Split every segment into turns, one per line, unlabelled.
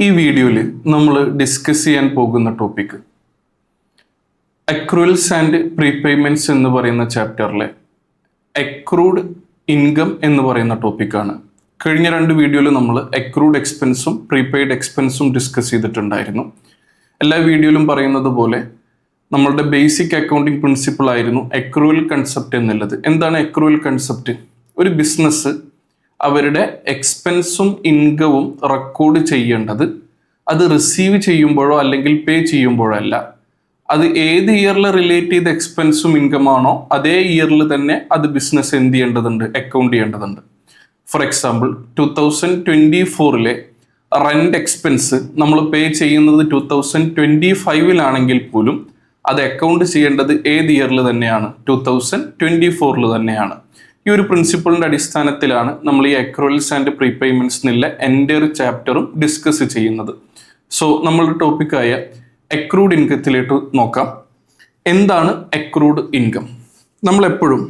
ഈ വീഡിയോയിൽ നമ്മൾ ഡിസ്കസ് ചെയ്യാൻ പോകുന്ന ടോപ്പിക് അക്രൂവൽസ് ആൻഡ് പ്രീപേയ്മെന്റ്സ് എന്ന് പറയുന്ന ചാപ്റ്ററിലെ അക്രൂഡ് ഇൻകം എന്ന് പറയുന്ന ടോപ്പിക്കാണ്. കഴിഞ്ഞ രണ്ട് വീഡിയോയിൽ നമ്മൾ അക്രൂഡ് എക്സ്പെൻസും പ്രീപെയ്ഡ് എക്സ്പെൻസും ഡിസ്കസ് ചെയ്തിട്ടുണ്ടായിരുന്നു. എല്ലാ വീഡിയോയിലും പറയുന്നത് പോലെ നമ്മളുടെ ബേസിക് അക്കൗണ്ടിങ് പ്രിൻസിപ്പിൾ ആയിരുന്നു അക്രൂവൽ കൺസെപ്റ്റ് എന്നുള്ളത്. എന്താണ് അക്രൂവൽ കൺസെപ്റ്റ്? ഒരു ബിസിനസ് അവരുടെ എക്സ്പെൻസും ഇൻകവും റെക്കോർഡ് ചെയ്യേണ്ടത് അത് റിസീവ് ചെയ്യുമ്പോഴോ അല്ലെങ്കിൽ പേ ചെയ്യുമ്പോഴോ അല്ല. അത് ഏത് ഇയറിൽ റിലേറ്റ് ചെയ്ത എക്സ്പെൻസും ഇൻകമാണോ അതേ ഇയറിൽ തന്നെ അത് ബിസിനസ് എന്ത് ചെയ്യേണ്ടതുണ്ട്, അക്കൗണ്ട് ചെയ്യേണ്ടതുണ്ട്. ഫോർ എക്സാമ്പിൾ 2024 റെന്റ് എക്സ്പെൻസ് നമ്മൾ പേ ചെയ്യുന്നത് 2025 പോലും അത് അക്കൗണ്ട് ചെയ്യേണ്ടത് ഏത് ഇയറിൽ തന്നെയാണ്, 2024 തന്നെയാണ്. ഈ ഒരു പ്രിൻസിപ്പിളിന്റെ അടിസ്ഥാനത്തിലാണ് നമ്മൾ ഈ അക്രൂവൽസ് ആൻഡ് പ്രീപേയ്മെന്റ്സ് എന്നുള്ള എൻ്റയർ ചാപ്റ്ററും ഡിസ്കസ് ചെയ്യുന്നത്. സോ നമ്മളുടെ ടോപ്പിക്കായ അക്രൂഡ് ഇൻകത്തിലേക്ക് നോക്കാം. എന്താണ് അക്രൂഡ് ഇൻകം? നമ്മളെപ്പോഴും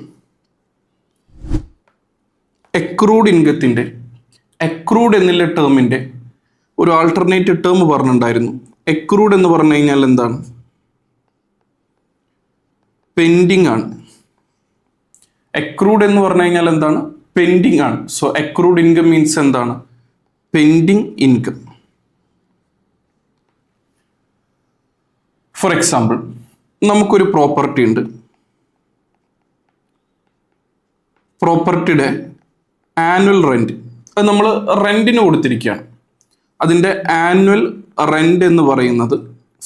അക്രൂഡ് ഇൻകത്തിന്റെ അക്രൂഡ് എന്നുള്ള ടേമിന്റെ ഒരു ആൾട്ടർനേറ്റീവ് ടേം പറഞ്ഞിട്ടുണ്ടായിരുന്നു. അക്രൂഡ് എന്ന് പറഞ്ഞു കഴിഞ്ഞാൽ എന്താണ്? പെൻഡിങ് ആണ്. അക്രൂഡ് എന്ന് പറഞ്ഞു കഴിഞ്ഞാൽ എന്താണ്? പെൻഡിങ് ആണ്. സോ അക്രൂഡ് ഇൻകം മീൻസ് എന്താണ്? Pending income. ഫോർ എക്സാമ്പിൾ, നമുക്കൊരു പ്രോപ്പർട്ടി ഉണ്ട്. പ്രോപ്പർട്ടിയുടെ ആനുവൽ റെന്റ് അത് നമ്മൾ റെന്റിന് കൊടുത്തിരിക്കുകയാണ്. അതിൻ്റെ ആനുവൽ റെന്റ് എന്ന് പറയുന്നത്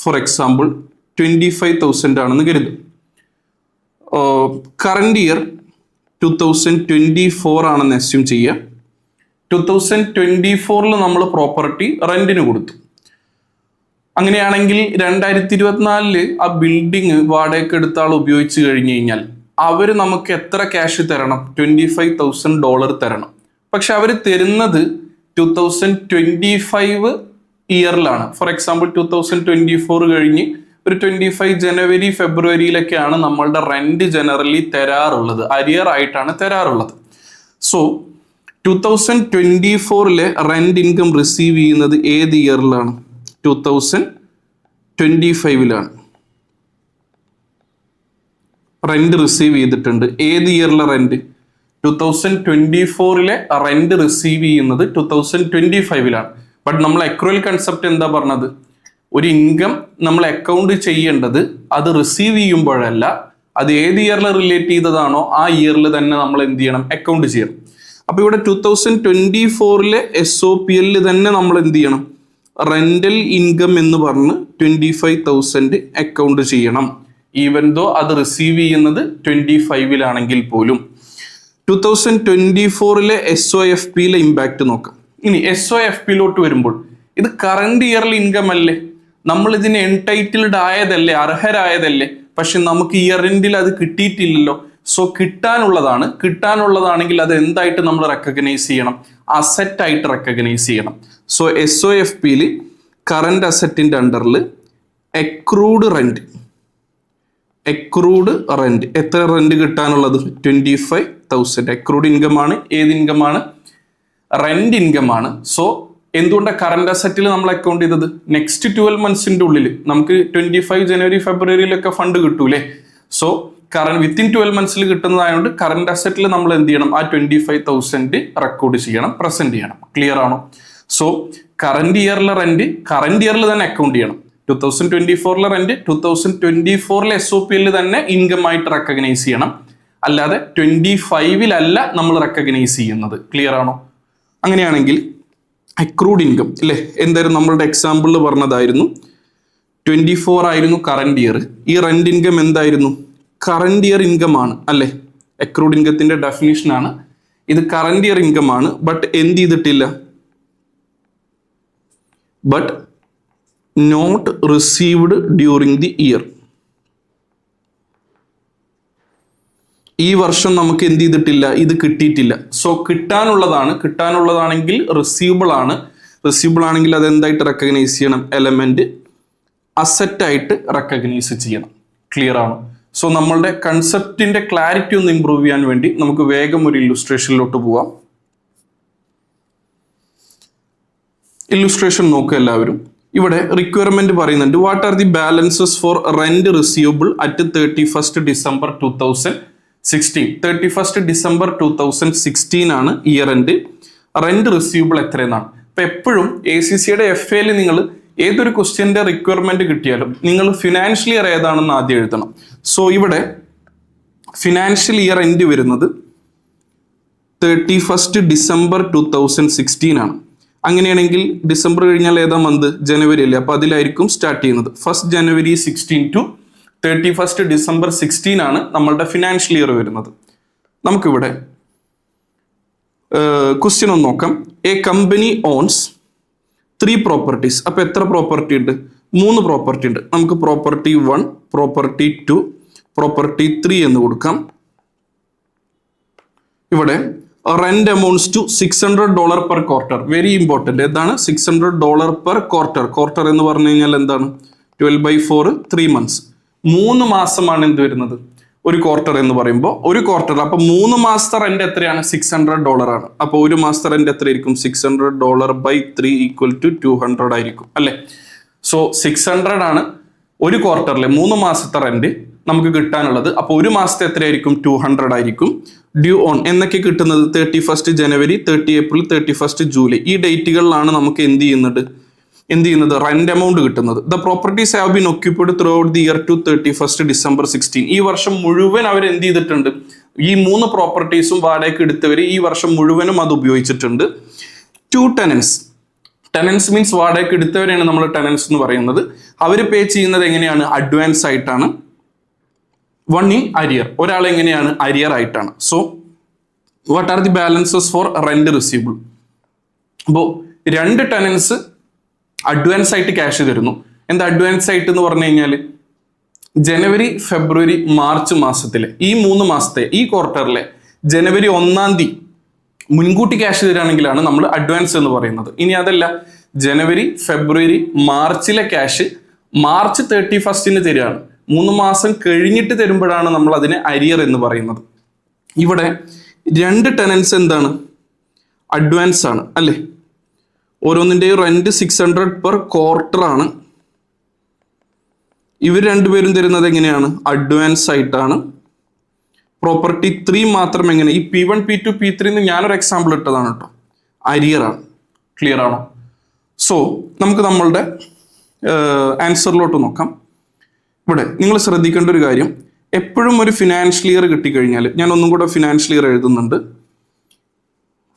ഫോർ എക്സാമ്പിൾ 25,000 ആണെന്ന് കരുതും. കറണ്ട് ഇയർ 2024 ആണെന്ന് അസ്യൂം ചെയ്യുക. 2024 നമ്മൾ പ്രോപ്പർട്ടി റെന്റിന് കൊടുത്തു. അങ്ങനെയാണെങ്കിൽ 2024 ആ ബിൽഡിങ് വാടകയ്ക്ക് എടുത്ത ആൾ ഉപയോഗിച്ച് കഴിഞ്ഞു കഴിഞ്ഞാൽ അവർ നമുക്ക് എത്ര ക്യാഷ് തരണം? $25,000 തരണം. പക്ഷെ അവർ തരുന്നത് 2025 ഇയറിലാണ്. ഫോർ എക്സാമ്പിൾ 2024 കഴിഞ്ഞ് ഒരു 25 ജനുവരി ഫെബ്രുവരിയിലൊക്കെയാണ് നമ്മളുടെ റെന്റ് ജനറലി തരാറുള്ളത്, അരിയർ ആയിട്ടാണ് തരാറുള്ളത്. സോ 2024 റെന്റ് ഇൻകം റിസീവ് ചെയ്യുന്നത് ഏത് ഇയറിലാണ്? 2025 റെന്റ് റിസീവ് ചെയ്തിട്ടുണ്ട്. ഏത് ഇയറിലെ റെന്റ്? 2024 റെന്റ് റിസീവ് ചെയ്യുന്നത് 2025. ബട്ട് നമ്മൾ അക്രൂവൽ കൺസെപ്റ്റ് എന്താ പറഞ്ഞത്? ഒരു ഇൻകം നമ്മൾ അക്കൗണ്ട് ചെയ്യേണ്ടത് അത് റിസീവ് ചെയ്യുമ്പോഴല്ല, അത് ഏത് ഇയറിൽ റിലേറ്റ് ചെയ്തതാണോ ആ ഇയറിൽ തന്നെ നമ്മൾ എന്ത് ചെയ്യണം? അക്കൗണ്ട് ചെയ്യണം. അപ്പൊ ഇവിടെ 2024 SOPL തന്നെ നമ്മൾ എന്ത് ചെയ്യണം? റെന്റൽ ഇൻകം എന്ന് പറഞ്ഞ് 25,000 അക്കൗണ്ട് ചെയ്യണം, ഈവൻ ദോ അത് റിസീവ് ചെയ്യുന്നത് 25 പോലും. 2024 SOFP ഇമ്പാക്ട് നോക്കാം. ഇനി SOFP വരുമ്പോൾ ഇത് കറണ്ട് ഇയറിൽ ഇൻകം അല്ലേ, നമ്മൾ ഇതിന് എൻടൈറ്റിൽഡ് ആയതല്ലേ, അർഹരായതല്ലേ. പക്ഷെ നമുക്ക് ഇയർ എൻഡിൽ അത് കിട്ടിയിട്ടില്ലല്ലോ. സോ കിട്ടാനുള്ളതാണെങ്കിൽ അത് എന്തായിട്ട് നമ്മൾ റെക്കഗ്നൈസ് ചെയ്യണം? അസറ്റ് ആയിട്ട് റെക്കഗ്നൈസ് ചെയ്യണം. സോ SOFP കറണ്ട് അസറ്റിന്റെ അണ്ടറിൽ അക്രൂഡ് റെന്റ് എത്ര റെന്റ് കിട്ടാനുള്ളത്? 25,000. അക്രൂഡ് ഇൻകം ആണ്. ഏത് ഇൻകം ആണ്? റെന്റ് ഇൻകം ആണ്. സോ എന്തുകൊണ്ടാണ് കറണ്ട് അസറ്റിൽ നമ്മൾ അക്കൗണ്ട് ചെയ്തത്? നെക്സ്റ്റ് 12 മന്ത്സിന്റെ ഉള്ളിൽ നമുക്ക് 25 ജനുവരി ഫെബ്രുവരിയിലൊക്കെ ഫണ്ട് കിട്ടൂലേ. സോ വിത്തിൻ 12 മന്ത്സിൽ കിട്ടുന്നതായതുകൊണ്ട് കറണ്ട് അസറ്റിൽ നമ്മൾ എന്ത് ചെയ്യണം? ആ 25,000 റെക്കോർഡ് ചെയ്യണം, പ്രസന്റ് ചെയ്യണം. ക്ലിയർ ആണോ? സോ കറണ്ട് ഇയറിലെ റെന്റ് കറണ്ട് ഇയറിൽ തന്നെ അക്കൗണ്ട് ചെയ്യണം. 2024 റെന്റ് 2024 SOPL തന്നെ ഇൻകം ആയിട്ട് റെക്കഗ്നൈസ് ചെയ്യണം. അല്ലാതെ 25 നമ്മൾ റെക്കഗ്നൈസ് ചെയ്യുന്നത്. ക്ലിയർ ആണോ? അങ്ങനെയാണെങ്കിൽ അക്രൂഡ് ഇൻകം അല്ലേ, എന്തായാലും നമ്മളുടെ എക്സാമ്പിളിൽ പറഞ്ഞതായിരുന്നു 24 ആയിരുന്നു കറണ്ട് ഇയർ. ഈ റെന്റ് ഇൻകം എന്തായിരുന്നു? കറണ്ട് ഇയർ ഇൻകം ആണ് അല്ലേ. അക്രൂഡ് ഇൻകത്തിന്റെ ഡെഫിനിഷൻ ആണ് ഇത്. കറണ്ട് ഇയർ ഇൻകം ആണ്. ബട്ട് എന്ത് ചെയ്തിട്ടില്ല? But not received during the year. ഈ വർഷം നമുക്ക് എന്ത് ചെയ്തിട്ടില്ല? ഇത് കിട്ടിയിട്ടില്ല. സോ കിട്ടാനുള്ളതാണെങ്കിൽ റിസീവബിൾ ആണെങ്കിൽ അത് എന്തായിട്ട് റെക്കഗ്നൈസ് ചെയ്യണം? എലമെന്റ് അസറ്റ് ആയിട്ട് റെക്കഗ്നൈസ് ചെയ്യണം. ക്ലിയർ ആണ്? സോ നമ്മളുടെ കൺസെപ്റ്റിന്റെ ക്ലാരിറ്റി ഒന്ന് ഇംപ്രൂവ് ചെയ്യാൻ വേണ്ടി നമുക്ക് വേഗം ഒരു ഇല്ലുസ്ട്രേഷനിലോട്ട് പോവാം. ഇല്ലുസ്ട്രേഷൻ നോക്കുക എല്ലാവരും. ഇവിടെ റിക്വയർമെന്റ് പറയുന്നുണ്ട്, what are the balances for rent receivable at 31st December 2016. 31st December 2016 ആണ് ഇയർ എൻഡ്. റെന്റ് റിസീവബിൾ എത്രയെന്നാണ്. അപ്പൊ എപ്പോഴും ACCയുടെ FAയിൽ നിങ്ങൾ ഏതൊരു ക്വസ്റ്റ്യന്റെ റിക്വയർമെന്റ് കിട്ടിയാലും നിങ്ങൾ ഫിനാൻഷ്യൽ ഇയർ ഏതാണെന്ന് ആദ്യം എഴുതണം. സോ ഇവിടെ ഫിനാൻഷ്യൽ ഇയർ എൻഡ് വരുന്നത് 31st December 2016 ആണ്. അങ്ങനെയാണെങ്കിൽ ഡിസംബർ കഴിഞ്ഞാൽ ഏതാ മന്ത്? ജനുവരി അല്ലേ. അപ്പൊ അതിലായിരിക്കും സ്റ്റാർട്ട് ചെയ്യുന്നത്. 1st January 16 to 31st December 16 ആണ് നമ്മളുടെ ഫിനാൻഷ്യൽ ഇയർ വരുന്നത്. നമുക്കിവിടെ ക്വസ്റ്റ്യൻ ഒന്ന് നോക്കാം. A company owns 3 properties. അപ്പൊ എത്ര പ്രോപ്പർട്ടി ഉണ്ട്? 3 പ്രോപ്പർട്ടി ഉണ്ട്. നമുക്ക് പ്രോപ്പർട്ടി 1, പ്രോപ്പർട്ടി 2, പ്രോപ്പർട്ടി 3 എന്ന് കൊടുക്കാം. ഇവിടെ rent amounts to $600 per quarter. Very important. എന്താണ് $600 per quarter? ക്വാർട്ടർ എന്ന് പറഞ്ഞു കഴിഞ്ഞാൽ എന്താണ്? 12/4 3 months. 3 മാസമാണ് എന്ത് വരുന്നത്? ഒരു ക്വാർട്ടർ എന്ന് പറയുമ്പോൾ ഒരു ക്വാർട്ടർ. അപ്പൊ 3 മാസത്തെ റെന്റ് എത്രയാണ്? $600 ആണ്. അപ്പൊ ഒരു മാസത്തെ റെന്റ് എത്രയായിരിക്കും? $600/3 = 200 ആയിരിക്കും അല്ലെ. സോ 600 ആണ് ഒരു ക്വാർട്ടറിലെ 3 മാസത്തെ റെന്റ് നമുക്ക് കിട്ടാനുള്ളത്. അപ്പൊ ഒരു മാസത്തെ എത്രയായിരിക്കും? 200 ആയിരിക്കും. ഡ്യൂ ഓൺ എന്നൊക്കെ കിട്ടുന്നത് 31st January, 30 April, 31st July. ഈ ഡേറ്റുകളിലാണ് നമുക്ക് എന്ത് ചെയ്യുന്നത് റെന്റ് എമൗണ്ട് കിട്ടുന്നത്. The properties have been occupied throughout the year to 31st December 16. ഈ വർഷം മുഴുവൻ അവർ എന്ത് ചെയ്തിട്ടുണ്ട്? ഈ 3 പ്രോപ്പർട്ടീസും വാടകയ്ക്ക് എടുത്തവർ ഈ വർഷം മുഴുവനും അത് ഉപയോഗിച്ചിട്ടുണ്ട്. 2 tenants. ടെനൻസ് മീൻസ് വാടകയ്ക്ക് എടുത്തവരെയാണ് നമ്മൾ ടെനൻസ് എന്ന് പറയുന്നത്. അവർ പേ ചെയ്യുന്നത് എങ്ങനെയാണ്? അഡ്വാൻസ് ആയിട്ടാണ്. 1 in arrear. ഒരാൾ എങ്ങനെയാണ്? അരിയർ ആയിട്ടാണ്. So what are the balances for rent receivable? അപ്പോൾ 2 ടെനൻസ് അഡ്വാൻസ് ആയിട്ട് ക്യാഷ് തരുന്നു. എന്താ അഡ്വാൻസ് ആയിട്ട് എന്ന് പറഞ്ഞു കഴിഞ്ഞാൽ ജനുവരി, ഫെബ്രുവരി, മാർച്ച് മാസത്തിലെ ഈ 3 മാസത്തെ ഈ ക്വാർട്ടറിലെ ജനുവരി 1-ാം തീയതി മുൻകൂട്ടി ക്യാഷ് തരികയാണെങ്കിലാണ് നമ്മൾ അഡ്വാൻസ് എന്ന് പറയുന്നത്. ഇനി അതല്ല, ജനുവരി, ഫെബ്രുവരി, മാർച്ചിലെ ക്യാഷ് മാർച്ച് 31st തരികയാണ്. 3 മാസം കഴിഞ്ഞിട്ട് തരുമ്പോഴാണ് നമ്മൾ അതിനെ അരിയർ എന്ന് പറയുന്നത്. ഇവിടെ 2 ടെനൻസ് എന്താണ്? അഡ്വാൻസ് ആണ് അല്ലേ. ഓരോന്നിൻ്റെയും റെന്റ് 600 per quarter ആണ്. ഇവർ രണ്ടുപേരും തരുന്നത് എങ്ങനെയാണ്? അഡ്വാൻസ് ആയിട്ടാണ്. പ്രോപ്പർട്ടി 3 മാത്രം എങ്ങനെ? ഈ P1, P2, P3 എന്ന് ഞാനൊരു എക്സാമ്പിൾ ഇട്ടതാണ് കേട്ടോ. അരിയർ ആണ്. ക്ലിയർ ആണോ? സോ നമുക്ക് നമ്മളുടെ ആൻസറിലോട്ട് നോക്കാം. ഇവിടെ നിങ്ങൾ ശ്രദ്ധിക്കേണ്ട ഒരു കാര്യം, എപ്പോഴും ഒരു ഫിനാൻഷ്യൽ ഇയർ കിട്ടിക്കഴിഞ്ഞാൽ, ഞാൻ ഒന്നും കൂടെ ഫിനാൻഷ്യൽ ഇയർ എഴുതുന്നുണ്ട്.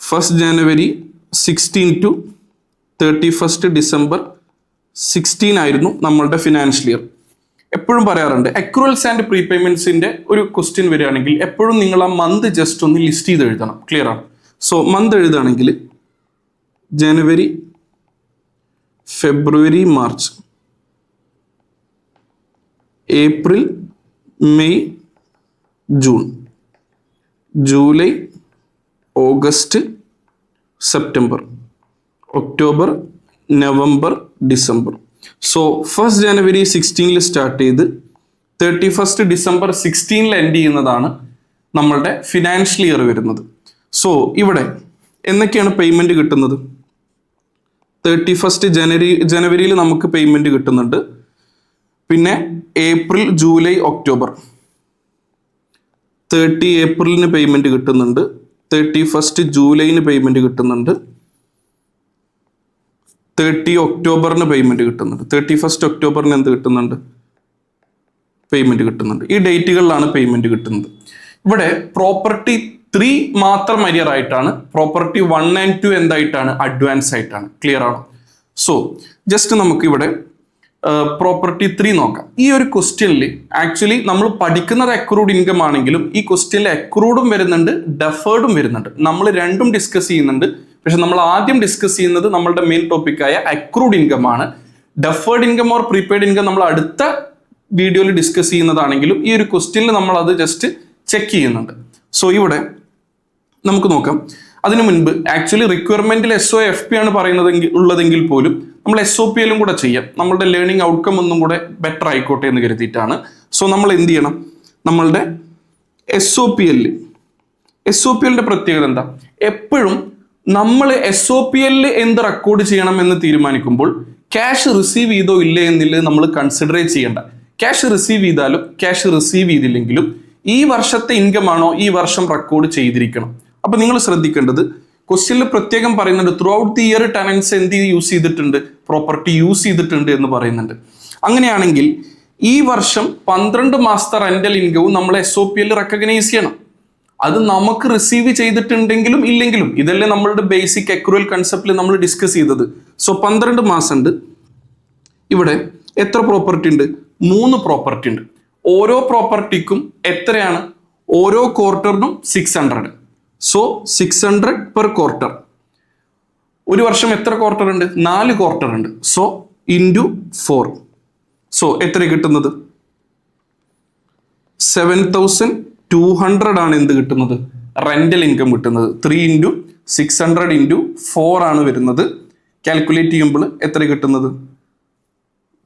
1st January 16 to 31st December 16 ആയിരുന്നു നമ്മളുടെ ഫിനാൻഷ്യൽ ഇയർ. എപ്പോഴും പറയാറുണ്ട് അക്രൂവൽസ് ആൻഡ് പ്രീപേയ്മെന്റ്സിന്റെ ഒരു ക്വസ്റ്റ്യൻ വരികയാണെങ്കിൽ എപ്പോഴും നിങ്ങൾ ആ മന്ത് ജസ്റ്റ് ഒന്ന് ലിസ്റ്റ് ചെയ്ത് എഴുതണം. ക്ലിയർ ആണ്? സോ മന്ത് എഴുതുകയാണെങ്കിൽ ജനുവരി, ഫെബ്രുവരി, March, April, May, June, July, August, September, October, November, December. So 1st January 16 start ചെയ്ത് 31st December 16 എൻഡ് ചെയ്യുന്നതാണ് നമ്മളുടെ ഫിനാൻഷ്യൽ ഇയർ വരുന്നത്. സോ ഇവിടെ എന്നൊക്കെയാണ് പേയ്മെന്റ് കിട്ടുന്നത്? 31st ജനുവരിയിൽ നമുക്ക് പേയ്മെന്റ് കിട്ടുന്നുണ്ട്. പിന്നെ ഏപ്രിൽ, ജൂലൈ, ഒക്ടോബർ 30 ഏപ്രിലിന് പേയ്മെന്റ് കിട്ടുന്നുണ്ട്. 31st ജൂലൈന് പേയ്മെന്റ് കിട്ടുന്നുണ്ട്. 30 ഒക്ടോബറിന് പേയ്മെന്റ് കിട്ടുന്നുണ്ട്. 31st ഒക്ടോബറിന് എന്ത് കിട്ടുന്നുണ്ട്? പേയ്മെന്റ് കിട്ടുന്നുണ്ട്. ഈ ഡേറ്റുകളിലാണ് പേയ്മെന്റ് കിട്ടുന്നത്. ഇവിടെ പ്രോപ്പർട്ടി 3 മാത്രം അരിയർ ആയിട്ടാണ്. Property 1 and 2 എന്തായിട്ടാണ്? അഡ്വാൻസ് ആയിട്ടാണ്. ക്ലിയർ ആണോ? സോ ജസ്റ്റ് നമുക്ക് ഇവിടെ പ്രോപ്പർട്ടി 3 നോക്കാം. ഈ ഒരു ക്വസ്റ്റ്യനിൽ ആക്ച്വലി നമ്മൾ പഠിക്കുന്നത് അക്രൂഡ് ഇൻകം ആണെങ്കിലും ഈ ക്വസ്റ്റ്യനിൽ അക്രൂഡും വരുന്നുണ്ട്, ഡെഫേർഡും വരുന്നുണ്ട്. നമ്മൾ രണ്ടും ഡിസ്കസ് ചെയ്യുന്നുണ്ട്. പക്ഷെ നമ്മൾ ആദ്യം ഡിസ്കസ് ചെയ്യുന്നത് നമ്മളുടെ മെയിൻ ടോപ്പിക്കായ അക്രൂഡ് ഇൻകം ആണ്. Deferred income or prepaid income നമ്മൾ അടുത്ത വീഡിയോയിൽ ഡിസ്കസ് ചെയ്യുന്നതാണെങ്കിലും ഈ ഒരു ക്വസ്റ്റ്യനിൽ നമ്മൾ അത് ജസ്റ്റ് ചെക്ക് ചെയ്യുന്നുണ്ട്. സോ ഇവിടെ നമുക്ക് നോക്കാം. അതിനു മുൻപ് ആക്ച്വലി റിക്വയർമെന്റിൽ SOFP ആണ് ഉള്ളതെങ്കിൽ പോലും നമ്മൾ SOPലും കൂടെ ചെയ്യാം. നമ്മളുടെ ലേണിംഗ് ഔട്ട്കം ഒന്നും കൂടെ ബെറ്റർ ആയിക്കോട്ടെ എന്ന് കരുതിയിട്ടാണ്. സോ നമ്മൾ എന്ത് ചെയ്യണം? നമ്മളുടെ SOPലിന്റെ പ്രത്യേകത എന്താ? എപ്പോഴും നമ്മൾ SOPL എന്ത് റെക്കോർഡ് ചെയ്യണം എന്ന് തീരുമാനിക്കുമ്പോൾ ക്യാഷ് റിസീവ് ചെയ്തോ ഇല്ലേ എന്നുള്ളത് നമ്മൾ കൺസിഡർ ചെയ്യേണ്ട. ക്യാഷ് റിസീവ് ചെയ്താലും ക്യാഷ് റിസീവ് ചെയ്തില്ലെങ്കിലും ഈ വർഷത്തെ ഇൻകം ആണോ ഈ വർഷം റെക്കോർഡ് ചെയ്തിരിക്കണം. അപ്പൊ നിങ്ങൾ ശ്രദ്ധിക്കേണ്ടത് ക്വസ്റ്റ്യനിൽ പ്രത്യേകം പറയുന്നുണ്ട് ത്രൂ ഔട്ട് ദി ഇയർ ടെനൻസ് എന്ത് യൂസ് ചെയ്തിട്ടുണ്ട്, പ്രോപ്പർട്ടി യൂസ് ചെയ്തിട്ടുണ്ട് എന്ന് പറയുന്നുണ്ട്. അങ്ങനെയാണെങ്കിൽ ഈ വർഷം 12 മാസത്തെ റെന്റൽ ഇൻകവും നമ്മൾ SOPL റെക്കഗ്നൈസ് ചെയ്യണം. അത് നമുക്ക് റിസീവ് ചെയ്തിട്ടുണ്ടെങ്കിലും ഇല്ലെങ്കിലും ഇതല്ലേ നമ്മളുടെ ബേസിക് അക്രൂവൽ കൺസെപ്റ്റിൽ നമ്മൾ ഡിസ്കസ് ചെയ്തത്. സോ 12 മാസം ഉണ്ട്. ഇവിടെ എത്ര പ്രോപ്പർട്ടി ഉണ്ട്? 3 പ്രോപ്പർട്ടി ഉണ്ട്. ഓരോ പ്രോപ്പർട്ടിക്കും എത്രയാണ്? ഓരോ ക്വാർട്ടറിനും 600. So 600 per quarter. ഒരു വർഷം എത്ര ക്വാർട്ടർ ഉണ്ട്? 4 ക്വാർട്ടർ ഉണ്ട്. So into 4. സോ എത്ര കിട്ടുന്നത്? 7200 ആണ് എന്ത് കിട്ടുന്നത്? റെന്റൽ ഇൻകം കിട്ടുന്നത്. 3 ഇൻറ്റു 600 ഇൻറ്റു 4 ആണ് വരുന്നത്. കാൽക്കുലേറ്റ് ചെയ്യുമ്പോൾ എത്ര കിട്ടുന്നത്?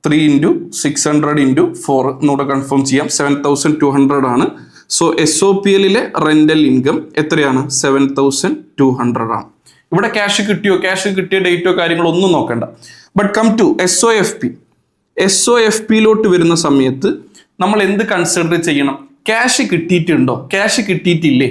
3 ഇൻറ്റു 600 ഇൻറ്റു 4 എന്നൂടെ കൺഫേം ചെയ്യാം. 7200 ആണ്. സോ SOPLിലെ റെന്റൽ ഇൻകം എത്രയാണ്? 7200 ആണ്. ഇവിടെ ക്യാഷ് കിട്ടിയോ, ക്യാഷ് കിട്ടിയ ഡേറ്റോ കാര്യങ്ങളോ ഒന്നും നോക്കണ്ട. But come to SOFP. SOFPയിലോട്ട് വരുന്ന സമയത്ത് നമ്മൾ എന്ത് കൺസിഡർ ചെയ്യണം? ക്യാഷ് കിട്ടിയിട്ടുണ്ടോ, ക്യാഷ് കിട്ടിയിട്ടില്ലേ,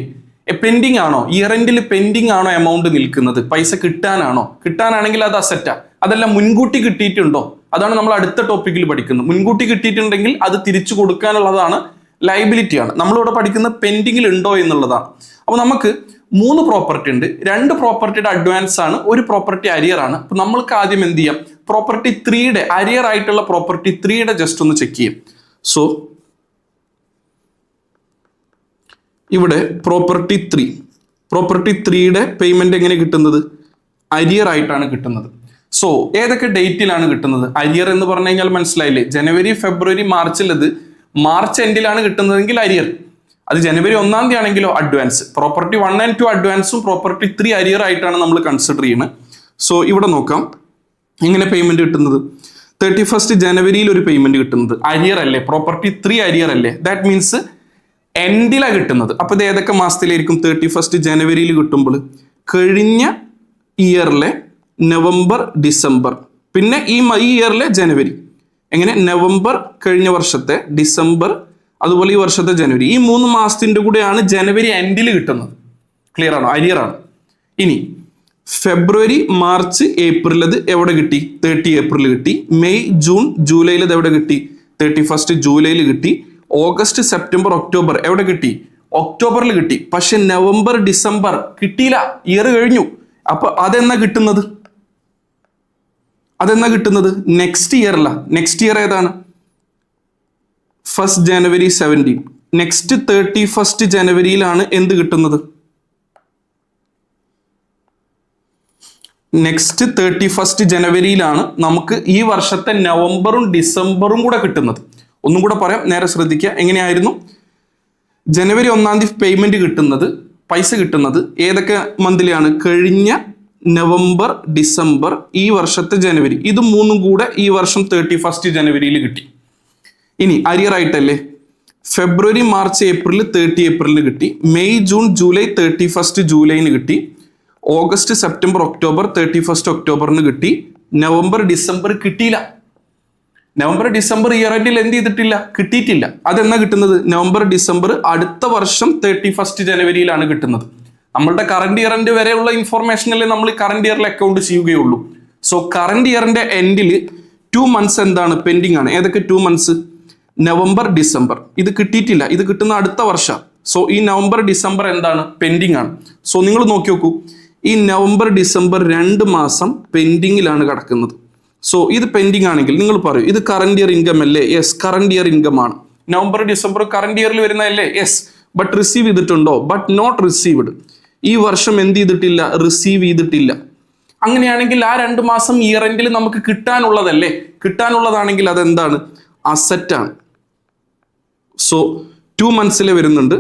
പെൻഡിങ് ആണോ, ഇയർ എൻഡിൽ പെൻഡിങ് ആണോ എമൗണ്ട് നിൽക്കുന്നത്, പൈസ കിട്ടാനാണോ? കിട്ടാനാണെങ്കിൽ അത് അസറ്റാ. അതല്ല മുൻകൂട്ടി കിട്ടിയിട്ടുണ്ടോ, അതാണ് നമ്മൾ അടുത്ത ടോപ്പിക്കിൽ പഠിക്കുന്നത്. മുൻകൂട്ടി കിട്ടിയിട്ടുണ്ടെങ്കിൽ അത് തിരിച്ചു കൊടുക്കാനുള്ളതാണ്, ലയബിലിറ്റി ആണ്. നമ്മളിവിടെ പഠിക്കുന്ന പെൻഡിങ്ങിൽ ഉണ്ടോ എന്നുള്ളതാണ്. അപ്പൊ നമുക്ക് 3 പ്രോപ്പർട്ടി ഉണ്ട്. 2 പ്രോപ്പർട്ടിയുടെ അഡ്വാൻസ് ആണ്, 1 പ്രോപ്പർട്ടി അരിയർ ആണ്. അപ്പൊ നമ്മൾക്ക് ആദ്യം എന്ത് ചെയ്യാം? പ്രോപ്പർട്ടി 3യുടെ അരിയർ ആയിട്ടുള്ള പ്രോപ്പർട്ടി 3യുടെ ജസ്റ്റ് ഒന്ന് ചെക്ക് ചെയ്യാം. സോ ഇവിടെ പ്രോപ്പർട്ടി 3യുടെ പേയ്മെന്റ് എങ്ങനെ കിട്ടുന്നത്? അരിയർ ആയിട്ടാണ് കിട്ടുന്നത്. സോ ഏതൊക്കെ ഡേറ്റിലാണ് കിട്ടുന്നത്? അരിയർ എന്ന് പറഞ്ഞു കഴിഞ്ഞാൽ മനസ്സിലായില്ലേ? ജനുവരി, ഫെബ്രുവരി, മാർച്ചിലത് മാർച്ച് എൻഡിലാണ് കിട്ടുന്നതെങ്കിൽ അരിയർ. അത് ജനുവരി 1-ാം തീയതി ആണെങ്കിലോ അഡ്വാൻസ്. പ്രോപ്പർട്ടി 1 and 2 അഡ്വാൻസും പ്രോപ്പർട്ടി 3 അരിയർ ആയിട്ടാണ് നമ്മൾ കൺസിഡർ ചെയ്യുന്നത്. സോ ഇവിടെ നോക്കാം എങ്ങനെ പേയ്മെന്റ് കിട്ടുന്നത്. 31st ജനുവരിയിൽ ഒരു പേയ്മെന്റ് കിട്ടുന്നത് അരിയർ അല്ലേ? പ്രോപ്പർട്ടി 3 അരിയർ അല്ലേ? ദാറ്റ് മീൻസ് എൻഡിലാണ് കിട്ടുന്നത്. അപ്പൊ ഇത് ഏതൊക്കെ മാസത്തിലായിരിക്കും? 31st ജനുവരിയിൽ കിട്ടുമ്പോൾ കഴിഞ്ഞ ഇയറിലെ നവംബർ, ഡിസംബർ, പിന്നെ ഈ ഇയറിലെ ജനുവരി. എങ്ങനെ? നവംബർ കഴിഞ്ഞ വർഷത്തെ, ഡിസംബർ, അതുപോലെ ഈ വർഷത്തെ ജനുവരി. ഈ 3 മാസത്തിന്റെ കൂടെയാണ് ജനുവരി എൻഡിൽ കിട്ടുന്നത്. ക്ലിയർ ആണോ? അരിയർ ആണ്. ഇനി ഫെബ്രുവരി, മാർച്ച്, ഏപ്രിൽ അത് എവിടെ കിട്ടി? 30 ഏപ്രിൽ കിട്ടി. മെയ്, ജൂൺ, ജൂലൈയിൽ അത് എവിടെ കിട്ടി? 31st ജൂലൈയിൽ കിട്ടി. ഓഗസ്റ്റ്, സെപ്റ്റംബർ, ഒക്ടോബർ എവിടെ കിട്ടി? ഒക്ടോബറിൽ കിട്ടി. പക്ഷെ നവംബർ, ഡിസംബർ കിട്ടിയില്ല, ഇയർ കഴിഞ്ഞു. അപ്പൊ അതെന്നാ കിട്ടുന്നത്? നെക്സ്റ്റ് ഇയറില. നെക്സ്റ്റ് ഇയർ ഏതാണ്? 1st ജനുവരി 17. നെക്സ്റ്റ് 31st ജനുവരിയിലാണ് എന്ത് കിട്ടുന്നത്? നെക്സ്റ്റ് 31st ജനുവരിയിലാണ് നമുക്ക് ഈ വർഷത്തെ നവംബറും ഡിസംബറും കൂടെ കിട്ടുന്നത്. ഒന്നും കൂടെ പറയാം, നേരെ ശ്രദ്ധിക്കുക. എങ്ങനെയായിരുന്നു? ജനുവരി 1-ാം തീയതി പേയ്മെന്റ് കിട്ടുന്നത്, പൈസ കിട്ടുന്നത് ഏതൊക്കെ മന്തിലാണ്? കഴിഞ്ഞ നവംബർ, ഡിസംബർ, ഈ വർഷത്തെ ജനുവരി. ഇത് 3ഉം കൂടെ ഈ വർഷം 31st ജനുവരിയിൽ കിട്ടി. ഇനി അരിയർ ആയിട്ടല്ലേ? ഫെബ്രുവരി, മാർച്ച്, ഏപ്രിൽ 30 ഏപ്രിലിന് കിട്ടി. മെയ്, ജൂൺ, ജൂലൈ 31st ജൂലൈന് കിട്ടി. ഓഗസ്റ്റ്, സെപ്റ്റംബർ, ഒക്ടോബർ 31st ഒക്ടോബറിന് കിട്ടി. നവംബർ, ഡിസംബർ കിട്ടിയില്ല. നവംബർ, ഡിസംബർ ഇയർ എൻഡിൽ എന്ത് ചെയ്തിട്ടില്ല? കിട്ടിയിട്ടില്ല. അതെന്നാ കിട്ടുന്നത്? നവംബർ, ഡിസംബർ അടുത്ത വർഷം 31st ജനുവരിയിലാണ് കിട്ടുന്നത്. നമ്മളുടെ കറണ്ട് ഇയറിന്റെ വരെയുള്ള ഇൻഫോർമേഷനല്ലേ നമ്മൾ കറണ്ട് ഇയറിൽ അക്കൗണ്ട് ചെയ്യുകയുള്ളൂ. സോ കറണ്ട് ഇയറിന്റെ എൻഡിൽ 2 months എന്താണ്? പെൻഡിങ് ആണ്. ഏതൊക്കെ 2 months? November, December. ഇത് കിട്ടിയിട്ടില്ല, ഇത് കിട്ടുന്ന അടുത്ത വർഷം. സോ ഈ നവംബർ, ഡിസംബർ എന്താണ്? പെൻഡിങ് ആണ്. സോ നിങ്ങൾ നോക്കി നോക്കൂ, ഈ നവംബർ, ഡിസംബർ 2 മാസം പെൻഡിങ്ങിലാണ് കിടക്കുന്നത്. സോ ഇത് പെൻഡിങ് ആണെങ്കിൽ നിങ്ങൾ പറയൂ, ഇത് കറണ്ട് ഇയർ ഇൻകം അല്ലേ? യെസ്, കറണ്ട് ഇയർ ഇൻകം ആണ്. നവംബർ, ഡിസംബർ കറണ്ട് ഇയറിൽ വരുന്നതല്ലേ? യെസ്. ബട്ട് റിസീവ് ചെയ്തിട്ടുണ്ടോ? But not received. ഈ വർഷം എന്ത് ചെയ്തിട്ടില്ല? റിസീവ് ചെയ്തിട്ടില്ല. അങ്ങനെയാണെങ്കിൽ ആ 2 മാസം ഇയർ എൻഡിൽ നമുക്ക് കിട്ടാനുള്ളതല്ലേ? കിട്ടാനുള്ളതാണെങ്കിൽ അതെന്താണ്? അസറ്റാണ്. സോ 2 monthsലെ വരുന്നുണ്ട്.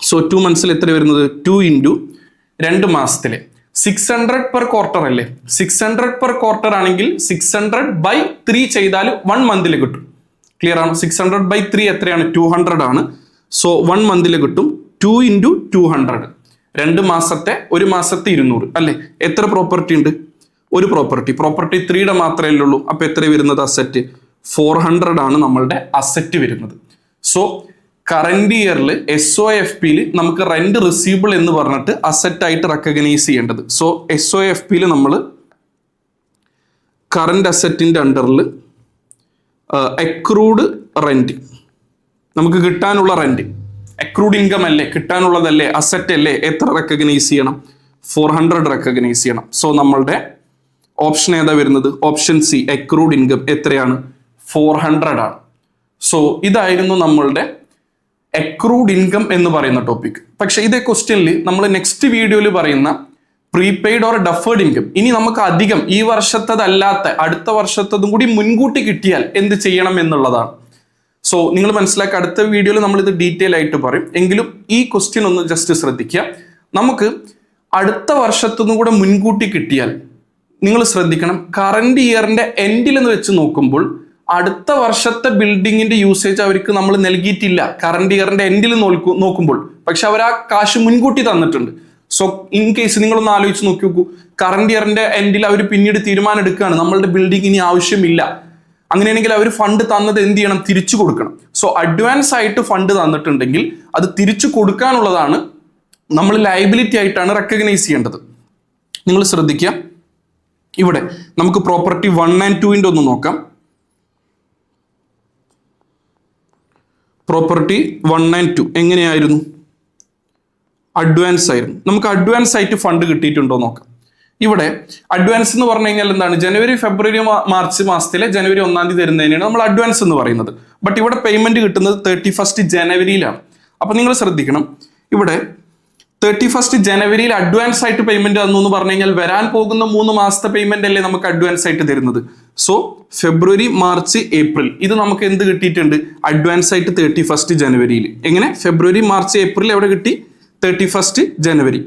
സോ 2 monthsൽ എത്ര വരുന്നത്? 2 ഇൻറ്റു 2 മാസത്തിലെ 600 പെർ ക്വാർട്ടർ അല്ലേ? 600 പെർ ക്വാർട്ടർ ആണെങ്കിൽ 600/3 ചെയ്താൽ 1 monthൽ കിട്ടും. ക്ലിയർ ആണ്? 600/3 എത്രയാണ്? 200 ആണ്. സോ 1 monthൽ കിട്ടും. 2 ഇൻറ്റു 200. 2 മാസത്തെ 1 മാസത്തെ 200 അല്ലെ. എത്ര പ്രോപ്പർട്ടി ഉണ്ട്? ഒരു പ്രോപ്പർട്ടി 3യുടെ മാത്രമേ ഉള്ളൂ. അപ്പൊ എത്ര വരുന്നത് അസറ്റ്? 400 ആണ് നമ്മളുടെ അസറ്റ് വരുന്നത്. സോ കറന്റ് ഇയറിൽ SOFPയിൽ നമുക്ക് റെന്റ് റിസീവബിൾ എന്ന് പറഞ്ഞിട്ട് അസറ്റ് ആയിട്ട് റെക്കഗ്നൈസ് ചെയ്യേണ്ടത്. സോ SOFPയിൽ നമ്മൾ കറന്റ് അസറ്റിന്റെ അണ്ടറിൽ അക്രൂഡ് റെന്റ്, നമുക്ക് കിട്ടാനുള്ള റെന്റ്, അക്രൂഡ് ഇൻകം അല്ലേ, കിട്ടാനുള്ളതല്ലേ, അസറ്റ് അല്ലേ, എത്ര റെക്കഗ്നൈസ് ചെയ്യണം? 400 റെക്കഗ്നൈസ് ചെയ്യണം. സോ നമ്മളുടെ ഓപ്ഷൻ ഏതാ വരുന്നത്? ഓപ്ഷൻ സി, അക്രൂഡ് ഇൻകം എത്രയാണ്? 400 ആണ്. സോ ഇതായിരുന്നു നമ്മളുടെ അക്രൂഡ് ഇൻകം എന്ന് പറയുന്ന ടോപ്പിക്. പക്ഷെ ഇതേ ക്വസ്റ്റ്യനിൽ നമ്മൾ നെക്സ്റ്റ് വീഡിയോയിൽ പറയുന്ന പ്രീപെയ്ഡ് ഓർ ഡെഫേർഡ് ഇൻകം, ഇനി നമുക്ക് അധികം ഈ വർഷത്തതല്ലാത്ത അടുത്ത വർഷത്തതും കൂടി മുൻകൂട്ടി കിട്ടിയാൽ എന്ത് ചെയ്യണം എന്നുള്ളതാണ്. സോ നിങ്ങൾ മനസ്സിലാക്കുക, അടുത്ത വീഡിയോയിൽ നമ്മൾ ഇത് ഡീറ്റെയിൽ ആയിട്ട് പറയും. എങ്കിലും ഈ ക്വസ്റ്റ്യൻ ഒന്ന് ജസ്റ്റ് ശ്രദ്ധിക്കുക. നമുക്ക് അടുത്ത വർഷത്തുനിന്നും കൂടെ മുൻകൂട്ടി കിട്ടിയാൽ നിങ്ങൾ ശ്രദ്ധിക്കണം, കറന്റ് ഇയറിന്റെ എൻഡിൽ എന്ന് വെച്ച് നോക്കുമ്പോൾ അടുത്ത വർഷത്തെ ബിൽഡിങ്ങിന്റെ യൂസേജ് അവർക്ക് നമ്മൾ നൽകിയിട്ടില്ല കറന്റ് ഇയറിന്റെ എൻഡിൽ നോക്കുമ്പോൾ. പക്ഷെ അവർ ആ കാശ് മുൻകൂട്ടി തന്നിട്ടുണ്ട്. സോ ഇൻ കേസ് നിങ്ങളൊന്ന് ആലോചിച്ച് നോക്കി നോക്കൂ, കറന്റ് ഇയറിന്റെ എൻഡിൽ അവർ പിന്നീട് തീരുമാനം എടുക്കുകയാണ് നമ്മളുടെ ബിൽഡിംഗ് ഇനി ആവശ്യമില്ല, അങ്ങനെയാണെങ്കിൽ അവർ ഫണ്ട് തന്നത് എന്ത് ചെയ്യണം? തിരിച്ചു കൊടുക്കണം. സോ അഡ്വാൻസ് ആയിട്ട് ഫണ്ട് തന്നിട്ടുണ്ടെങ്കിൽ അത് തിരിച്ചു കൊടുക്കാനുള്ളതാണ് നമ്മൾ ലയബിലിറ്റി ആയിട്ടാണ് റെക്കഗ്നൈസ് ചെയ്യേണ്ടത്. നിങ്ങൾ ശ്രദ്ധിക്കുക, ഇവിടെ നമുക്ക് പ്രോപ്പർട്ടി 1 and 2 ഒന്ന് നോക്കാം. പ്രോപ്പർട്ടി 1 and 2 എങ്ങനെയായിരുന്നു? അഡ്വാൻസ് ആയിരുന്നു. നമുക്ക് അഡ്വാൻസ് ആയിട്ട് ഫണ്ട് കിട്ടിയിട്ടുണ്ടോ നോക്കാം. ഇവിടെ അഡ്വാൻസ് എന്ന് പറഞ്ഞു കഴിഞ്ഞാൽ എന്താണ്? ജനുവരി, ഫെബ്രുവരി, മാർച്ച് മാസത്തിലെ ജനുവരി 1-ാം തീയതി തരുന്നതിനാണ് നമ്മൾ അഡ്വാൻസ് എന്ന് പറയുന്നത്. ബട്ട് ഇവിടെ പേയ്മെന്റ് കിട്ടുന്നത് 31st ജനുവരിയിലാണ്. അപ്പൊ നിങ്ങൾ ശ്രദ്ധിക്കണം, ഇവിടെ 31st ജനുവരിയിൽ അഡ്വാൻസ് ആയിട്ട് പേയ്മെന്റ് തന്നു എന്ന് പറഞ്ഞു കഴിഞ്ഞാൽ വരാൻ പോകുന്ന 3 മാസത്തെ പേയ്മെന്റ് അല്ലേ നമുക്ക് അഡ്വാൻസ് ആയിട്ട് തരുന്നത്. സോ ഫെബ്രുവരി, മാർച്ച്, ഏപ്രിൽ ഇത് നമുക്ക് എന്ത് കിട്ടിയിട്ടുണ്ട്? അഡ്വാൻസ് ആയിട്ട് 31st ജനുവരിയിൽ. എങ്ങനെ? ഫെബ്രുവരി, മാർച്ച്, ഏപ്രിൽ എവിടെ കിട്ടി? 31st ജനുവരി.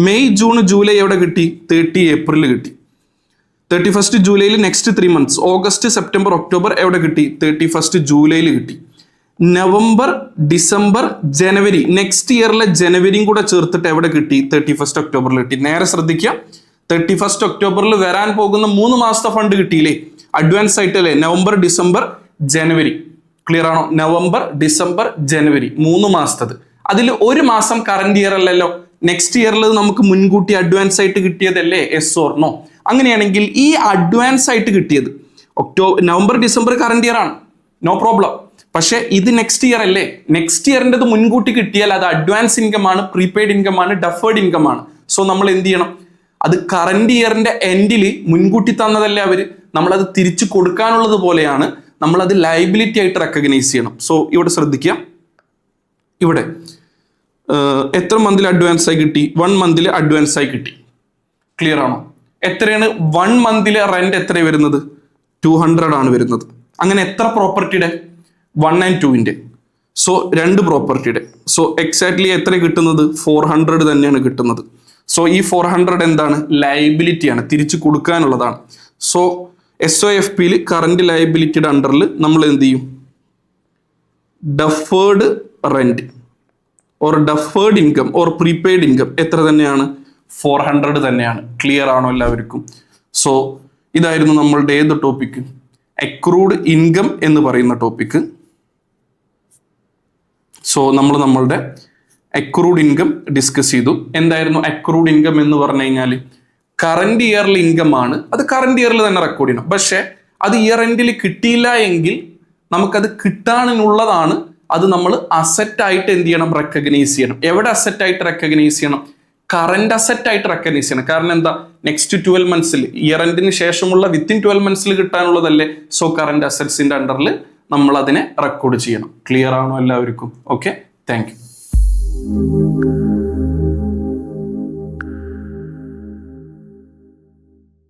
മെയ്, ജൂൺ, ജൂലൈ എവിടെ കിട്ടി? 30 ഏപ്രിൽ കിട്ടി. 31st ജൂലൈയിൽ next 3 months August, September, October എവിടെ കിട്ടി? 31st ജൂലൈയിൽ കിട്ടി. നവംബർ, ഡിസംബർ, ജനുവരി, നെക്സ്റ്റ് ഇയറിലെ ജനുവരിയും കൂടെ ചേർത്തിട്ട് എവിടെ കിട്ടി? 31st ഒക്ടോബറിൽ കിട്ടി. നേരെ ശ്രദ്ധിക്കുക, 31st ഒക്ടോബറിൽ വരാൻ പോകുന്ന 3 മാസത്തെ ഫണ്ട് കിട്ടിയില്ലേ അഡ്വാൻസ് ആയിട്ട് അല്ലേ? നവംബർ, ഡിസംബർ, ജനുവരി. ക്ലിയർ ആണോ? നവംബർ, ഡിസംബർ, ജനുവരി 3 മാസത്തത്. അതിൽ 1 മാസം കറന്റ് ഇയർ അല്ലല്ലോ, നെക്സ്റ്റ് ഇയറിൽ നമുക്ക് മുൻകൂട്ടി അഡ്വാൻസ് ആയിട്ട് കിട്ടിയതല്ലേ? Yes or no? അങ്ങനെയാണെങ്കിൽ ഈ അഡ്വാൻസ് ആയിട്ട് കിട്ടിയത് നവംബർ, ഡിസംബർ കറന്റ് ഇയർ ആണ്, നോ പ്രോബ്ലം. പക്ഷെ ഇത് നെക്സ്റ്റ് ഇയർ അല്ലേ? നെക്സ്റ്റ് ഇയറിൻ്റെ മുൻകൂട്ടി കിട്ടിയാൽ അത് അഡ്വാൻസ് ഇൻകം ആണ്, പ്രീപെയ്ഡ് ഇൻകം ആണ്, ഡെഫേർഡ് ഇൻകം ആണ്. സോ നമ്മൾ എന്ത് ചെയ്യണം? അത് കറന്റ് ഇയറിന്റെ എൻഡിൽ മുൻകൂട്ടി തന്നതല്ലേ അവര്, നമ്മളത് തിരിച്ചു കൊടുക്കാനുള്ളത് പോലെയാണ് നമ്മളത് ലയബിലിറ്റി ആയിട്ട് റെക്കഗ്നൈസ് ചെയ്യണം. സോ ഇവിടെ ശ്രദ്ധിക്കുക, ഇവിടെ എത്ര മന്തിൽ അഡ്വാൻസ് ആയി കിട്ടി? 1 month അഡ്വാൻസ് ആയി കിട്ടി. ക്ലിയർ ആണോ? എത്രയാണ് 1 month റെന്റ്? എത്ര വരുന്നത്? 200 ആണ് വരുന്നത്. അങ്ങനെ എത്ര പ്രോപ്പർട്ടിയുടെ? 1 and 2. സോ 2 പ്രോപ്പർട്ടിയുടെ. സോ എക്സാക്ട്ലി എത്ര കിട്ടുന്നത്? 400 തന്നെയാണ് കിട്ടുന്നത്. സോ ഈ 400 എന്താണ്? ലയബിലിറ്റി ആണ്, തിരിച്ചു കൊടുക്കാനുള്ളതാണ്. സോ SOFPയിൽ കറന്റ് ലയബിലിറ്റിയുടെ അണ്ടറിൽ നമ്മൾ എന്ത് ചെയ്യും? Deferred rent or deferred income or prepaid income എത്ര തന്നെയാണ്? 400 തന്നെയാണ്. ക്ലിയർ ആണോ എല്ലാവർക്കും? സോ ഇതായിരുന്നു നമ്മളുടെ ഏത് ടോപ്പിക്ക്? അക്രൂഡ് ഇൻകം എന്ന് പറയുന്ന ടോപ്പിക്ക്. സോ നമ്മൾ നമ്മളുടെ അക്രൂഡ് ഇൻകം ഡിസ്കസ് ചെയ്തു. എന്തായിരുന്നു അക്രൂഡ് ഇൻകം എന്ന് പറഞ്ഞു കഴിഞ്ഞാൽ? കറന്റ് ഇയറിൽ ഇൻകം ആണ്, അത് കറന്റ് ഇയറിൽ തന്നെ റെക്കോർഡ് ചെയ്യണം. പക്ഷെ അത് ഇയർ എൻഡിൽ കിട്ടിയില്ല എങ്കിൽ നമുക്കത് കിട്ടാനുള്ളതാണ്. അത് നമ്മൾ അസറ്റ് ആയിട്ട് എന്ത് ചെയ്യണം? റെക്കഗ്നൈസ് ചെയ്യണം. എവിടെ അസറ്റ് ആയിട്ട് റെക്കഗ്നൈസ് ചെയ്യണം? കറന്റ് അസറ്റ് ആയിട്ട് റെക്കഗ്നൈസ് ചെയ്യണം. കാരണം എന്താ? നെക്സ്റ്റ് 12 months ഇയർ എൻഡിന് ശേഷമുള്ള വിത്തിൻ 12 months കിട്ടാനുള്ളതല്ലേ. സോ കറന്റ് അസറ്റ്സിന്റെ അണ്ടറിൽ നമ്മൾ അതിനെ റെക്കോർഡ് ചെയ്യണം. ക്ലിയർ ആണോ എല്ലാവർക്കും? Okay, thank you.